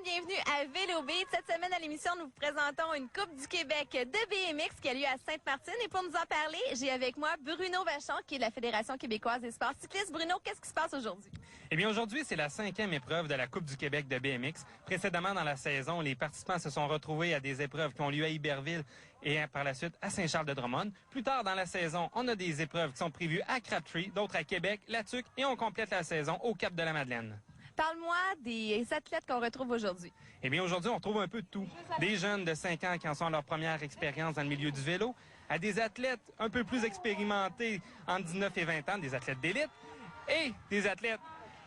bienvenue à Vélo Beat. Cette semaine à l'émission, nous vous présentons une Coupe du Québec de BMX qui a lieu à Sainte-Martine. Et pour nous en parler, j'ai avec moi Bruno Vachon, qui est de la Fédération québécoise des sports cyclistes. Bruno, qu'est-ce qui se passe aujourd'hui? Eh bien, aujourd'hui, c'est la 5e épreuve de la Coupe du Québec de BMX. Précédemment, dans la saison, les participants se sont retrouvés à des épreuves qui ont lieu à Iberville et par la suite à Saint-Charles-de-Drummond. Plus tard dans la saison, on a des épreuves qui sont prévues à Crabtree, d'autres à Québec, La Tuque, et on complète la saison au Cap de la Madeleine. Parle-moi des athlètes qu'on retrouve aujourd'hui. Eh bien, aujourd'hui, on retrouve un peu de tout. Des jeunes de 5 ans qui en sont à leur première expérience dans le milieu du vélo, à des athlètes un peu plus expérimentés entre 19 et 20 ans, des athlètes d'élite, et des athlètes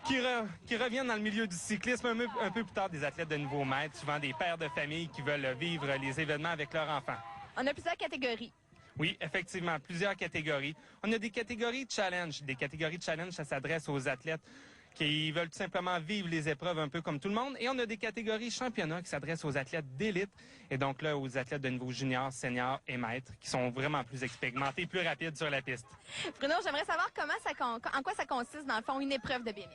qui reviennent dans le milieu du cyclisme un peu plus tard, des athlètes de nouveau maître, souvent des pères de famille qui veulent vivre les événements avec leurs enfants. On a plusieurs catégories. Oui, effectivement, plusieurs catégories. On a des catégories de challenge. Des catégories de challenge, ça s'adresse aux athlètes qui veulent tout simplement vivre les épreuves un peu comme tout le monde. Et on a des catégories championnats qui s'adressent aux athlètes d'élite. Et donc là, aux athlètes de niveau junior, senior et maître, qui sont vraiment plus expérimentés, plus rapides sur la piste. Bruno, j'aimerais savoir en quoi ça consiste, dans le fond, une épreuve de BMX.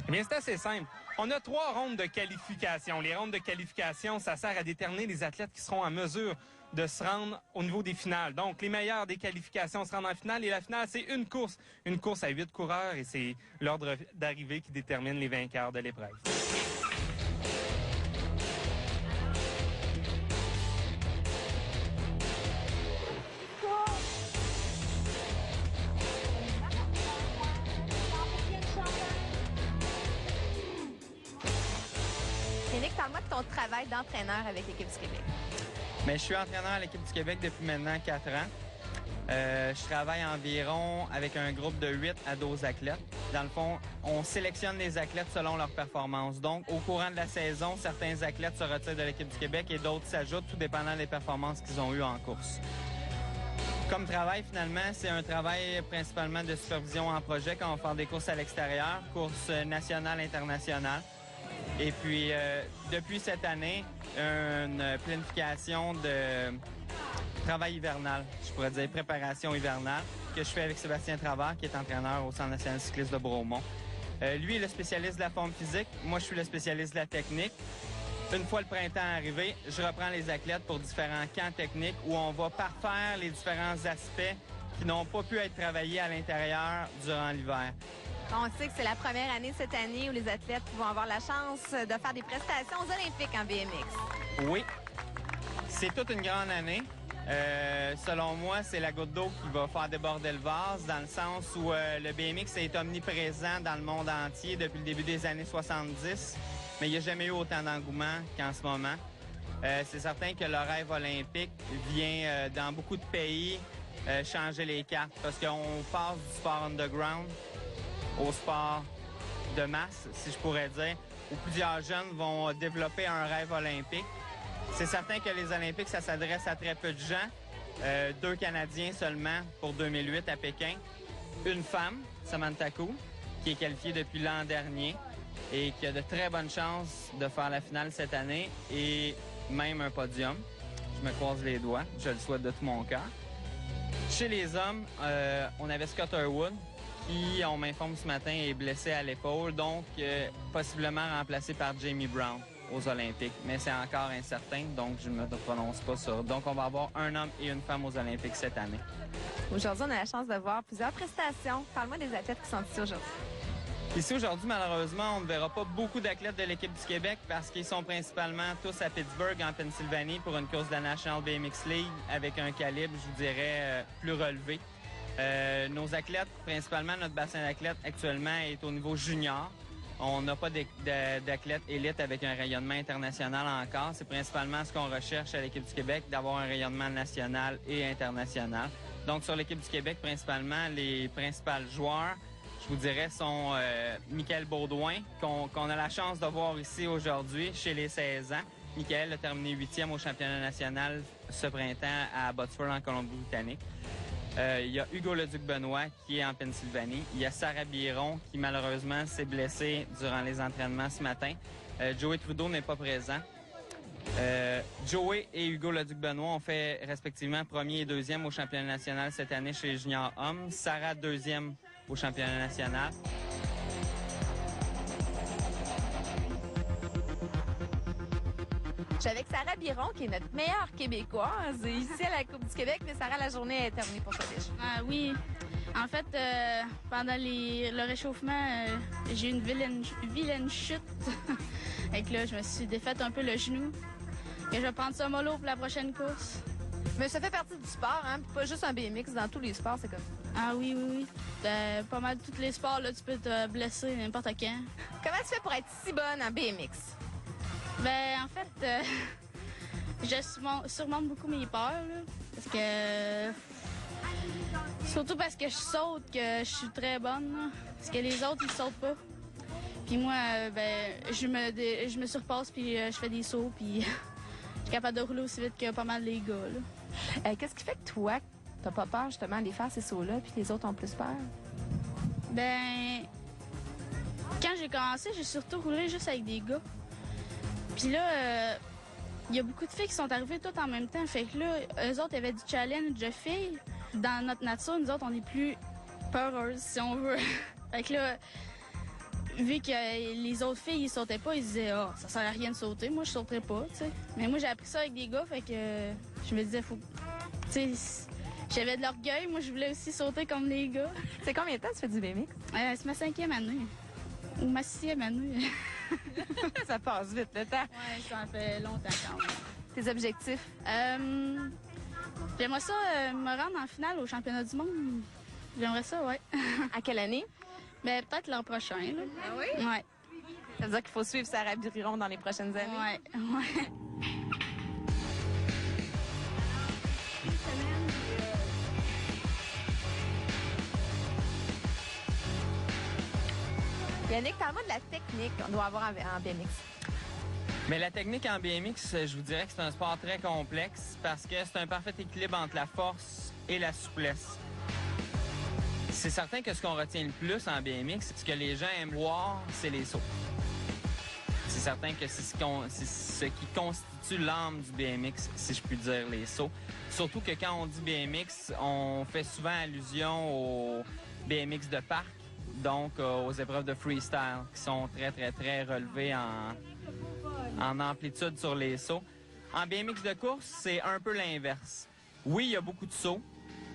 Eh bien, c'est assez simple. On a 3 rondes de qualification. Les rondes de qualification, ça sert à déterminer les athlètes qui seront en mesure de se rendre au niveau des finales. Donc, les meilleurs des qualifications se rendent en finale. Et la finale, c'est une course à 8 coureurs. Et c'est l'ordre d'arrivée qui détermine les vainqueurs de l'épreuve. Yannick, parle-moi de ton travail d'entraîneur avec l'équipe du Québec. Mais je suis entraîneur à l'équipe du Québec depuis maintenant 4 ans. Je travaille environ avec un groupe de 8 à 12 athlètes. Dans le fond, on sélectionne les athlètes selon leur performance. Donc, au courant de la saison, certains athlètes se retirent de l'équipe du Québec et d'autres s'ajoutent, tout dépendant des performances qu'ils ont eues en course. Comme travail, finalement, c'est un travail principalement de supervision en projet quand on va faire des courses à l'extérieur, courses nationales, internationales. Et puis, depuis cette année, une planification de travail hivernal, je pourrais dire préparation hivernale, que je fais avec Sébastien Travers, qui est entraîneur au Centre national cycliste de Bromont. Lui est le spécialiste de la forme physique, moi je suis le spécialiste de la technique. Une fois le printemps arrivé, je reprends les athlètes pour différents camps techniques où on va parfaire les différents aspects qui n'ont pas pu être travaillés à l'intérieur durant l'hiver. On sait que c'est la première année cette année où les athlètes vont avoir la chance de faire des prestations aux Olympiques en BMX. Oui, c'est toute une grande année. Selon moi, c'est la goutte d'eau qui va faire déborder le vase, dans le sens où le BMX est omniprésent dans le monde entier depuis le début des années 70, mais il n'y a jamais eu autant d'engouement qu'en ce moment. C'est certain que le rêve olympique vient dans beaucoup de pays changer les cartes, parce qu'on passe du sport underground au sport de masse, si je pourrais dire, où plusieurs jeunes vont développer un rêve olympique. C'est certain que les Olympiques, ça s'adresse à très peu de gens. 2 Canadiens seulement pour 2008 à Pékin. Une femme, Samantha Koo, qui est qualifiée depuis l'an dernier et qui a de très bonnes chances de faire la finale cette année et même un podium. Je me croise les doigts, je le souhaite de tout mon cœur. Chez les hommes, on avait Scott Herwood, qui, on m'informe ce matin, est blessé à l'épaule, donc possiblement remplacé par Jamie Brown aux Olympiques. Mais c'est encore incertain, donc je ne me prononce pas sur. Donc, on va avoir un homme et une femme aux Olympiques cette année. Aujourd'hui, on a la chance de voir plusieurs prestations. Parle-moi des athlètes qui sont ici aujourd'hui. Ici, aujourd'hui, malheureusement, on ne verra pas beaucoup d'athlètes de l'équipe du Québec parce qu'ils sont principalement tous à Pittsburgh, en Pennsylvanie, pour une course de la National BMX League avec un calibre, je vous dirais, plus relevé. Nos athlètes, principalement notre bassin d'athlètes actuellement est au niveau junior. On n'a pas d'athlètes élites avec un rayonnement international encore. C'est principalement ce qu'on recherche à l'équipe du Québec, d'avoir un rayonnement national et international. Donc sur l'équipe du Québec, principalement, les principaux joueurs, je vous dirais, sont Michael Baudouin, qu'on a la chance de voir ici aujourd'hui chez les 16 ans. Michael a terminé 8e au championnat national ce printemps à Botsford en Colombie-Britannique. Il y a Hugo Leduc-Benoît qui est en Pennsylvanie. Il y a Sarah Biron qui malheureusement s'est blessée durant les entraînements ce matin. Joey Trudeau n'est pas présent. Joey et Hugo Leduc-Benoît ont fait respectivement 1er et 2e au championnat national cette année chez les juniors hommes. Sarah 2e au championnat national. Je suis avec Sarah Biron, qui est notre meilleure Québécoise, ici à la Coupe du Québec. Mais Sarah, la journée est terminée pour toi déjà. Ah oui. En fait, pendant le réchauffement, j'ai eu une vilaine chute. Et que là, je me suis défaite un peu le genou. Et je vais prendre ça mollo pour la prochaine course. Mais ça fait partie du sport, hein? Pas juste un BMX, dans tous les sports, c'est comme ça. Ah oui, oui, oui. Pas mal tous les sports, là, tu peux te blesser n'importe quand. Comment tu fais pour être si bonne en BMX? Ben, en fait, je surmonte beaucoup mes peurs, là. Parce que... Surtout parce que je saute, que je suis très bonne, là. Parce que les autres, ils sautent pas. Puis moi, ben, je me surpasse, puis je fais des sauts, puis je suis capable de rouler aussi vite que pas mal les gars, là. Qu'est-ce qui fait que toi, t'as pas peur, justement, de les faire ces sauts-là, puis les autres ont plus peur? Ben, quand j'ai commencé, j'ai surtout roulé juste avec des gars. Puis là, il y a beaucoup de filles qui sont arrivées toutes en même temps. Fait que là, eux autres, il y avait du challenge de filles. Dans notre nature, nous autres, on est plus peureuses, si on veut. Fait que là, vu que les autres filles, ils sautaient pas, ils disaient « Ah, ça sert à rien de sauter. Moi, je sauterais pas, tu sais. » Mais moi, j'ai appris ça avec des gars, fait que je me disais « Faut... » Tu sais, j'avais de l'orgueil. Moi, je voulais aussi sauter comme les gars. C'est combien de temps tu fais du BMX? C'est ma 5e année. Ou ma 6e année. Ça passe vite, le temps. Ouais, ça fait longtemps quand même. Tes objectifs? J'aimerais ça me rendre en finale au championnat du monde. J'aimerais ça, ouais. À quelle année? Mais peut-être l'an prochain, là. Ah oui? Ouais. Ça veut dire qu'il faut suivre Sarah Biron dans les prochaines années? Ouais, ouais. Yannick, parle-moi de la technique qu'on doit avoir en BMX. Mais la technique en BMX, je vous dirais que c'est un sport très complexe parce que c'est un parfait équilibre entre la force et la souplesse. C'est certain que ce qu'on retient le plus en BMX, ce que les gens aiment voir, c'est les sauts. C'est certain que c'est ce qui constitue l'âme du BMX, si je puis dire, les sauts. Surtout que quand on dit BMX, on fait souvent allusion au BMX de parc, donc aux épreuves de freestyle, qui sont très, très, très relevées en amplitude sur les sauts. En BMX de course, c'est un peu l'inverse. Oui, il y a beaucoup de sauts.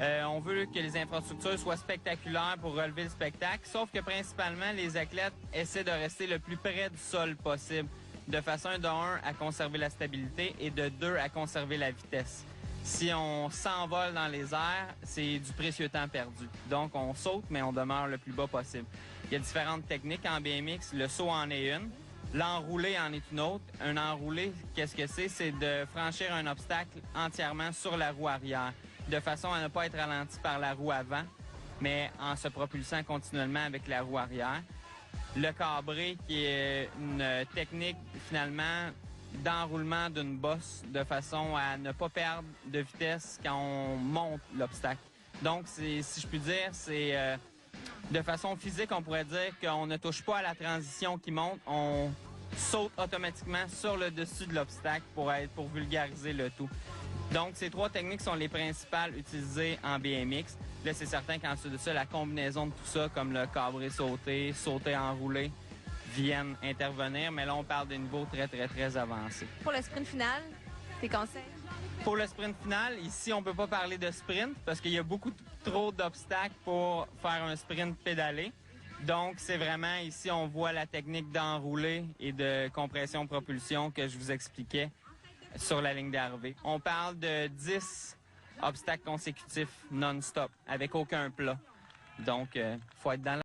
On veut que les infrastructures soient spectaculaires pour relever le spectacle, sauf que principalement, les athlètes essaient de rester le plus près du sol possible, de façon de 1 à conserver la stabilité et de 2 à conserver la vitesse. Si on s'envole dans les airs, c'est du précieux temps perdu. Donc, on saute, mais on demeure le plus bas possible. Il y a différentes techniques en BMX. Le saut en est une. L'enroulé en est une autre. Un enroulé, qu'est-ce que c'est? C'est de franchir un obstacle entièrement sur la roue arrière, de façon à ne pas être ralenti par la roue avant, mais en se propulsant continuellement avec la roue arrière. Le cabré, qui est une technique, finalement, d'enroulement d'une bosse de façon à ne pas perdre de vitesse quand on monte l'obstacle. Donc, si je puis dire, c'est de façon physique, on pourrait dire qu'on ne touche pas à la transition qui monte, on saute automatiquement sur le dessus de l'obstacle pour vulgariser le tout. Donc, ces 3 techniques sont les principales utilisées en BMX. Là, c'est certain qu'ensuite de ça, la combinaison de tout ça, comme le cabré sauté, sauté enroulé, viennent intervenir, mais là, on parle de niveaux très, très, très avancés. Pour le sprint final, tes conseils? Pour le sprint final, ici, on peut pas parler de sprint parce qu'il y a beaucoup trop d'obstacles pour faire un sprint pédalé. Donc, c'est vraiment ici, on voit la technique d'enrouler et de compression-propulsion que je vous expliquais sur la ligne d'arrivée. On parle de 10 obstacles consécutifs non-stop, avec aucun plat. Donc, faut être dans la